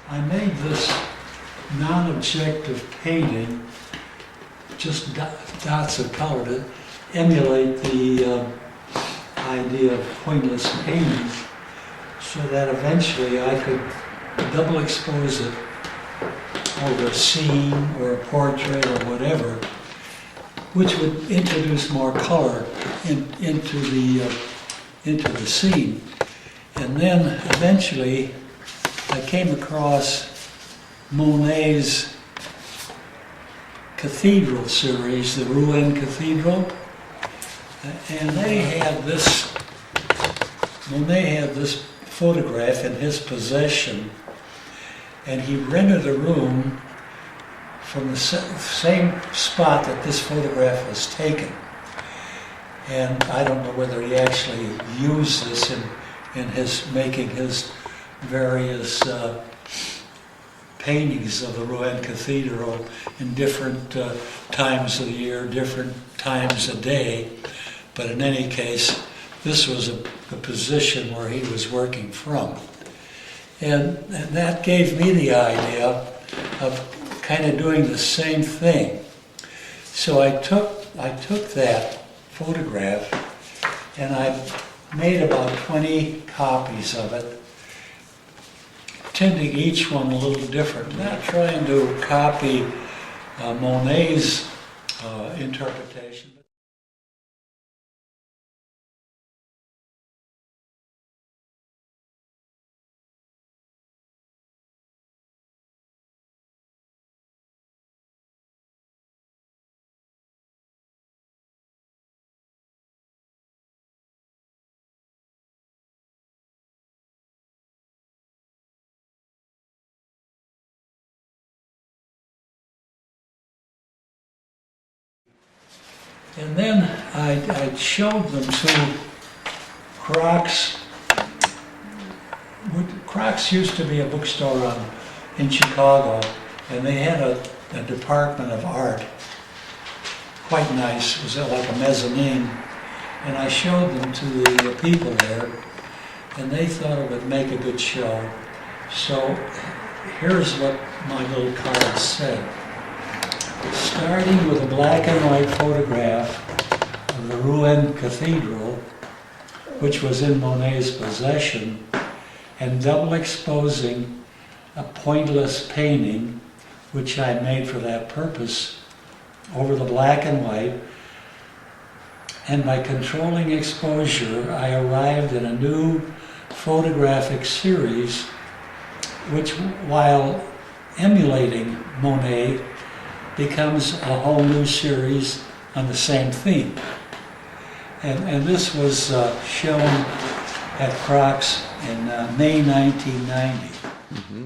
I made this non-objective painting, just dots of color to emulate the idea of pointless painting, so that eventually I could double expose it over a scene or a portrait or whatever, which would introduce more color into the scene. And then eventually I came across Monet's Cathedral series, the Rouen Cathedral, and Monet had this photograph in his possession, and he rented a room from the same spot that this photograph was taken. And I don't know whether he actually used this in his making his various paintings of the Rouen Cathedral in different times of the year, different times a day. But in any case, this was a position where he was working from. And that gave me the idea of kind of doing the same thing. So I took that photograph and I made about 20 copies of it, tinting each one a little different, not trying to copy Monet's interpretation. And then I showed them to Crocs. Crocs used to be a bookstore in Chicago, and they had a department of art, quite nice. It was like a mezzanine. And I showed them to the people there, and they thought it would make a good show. So here's what my little card said. Starting with a black and white photograph of the Rouen Cathedral, which was in Monet's possession, and double exposing a pointless painting, which I made for that purpose, over the black and white. And by controlling exposure, I arrived at a new photographic series, which, while emulating Monet, becomes a whole new series on the same theme. And this was shown at Crocs in May 1990. Mm-hmm.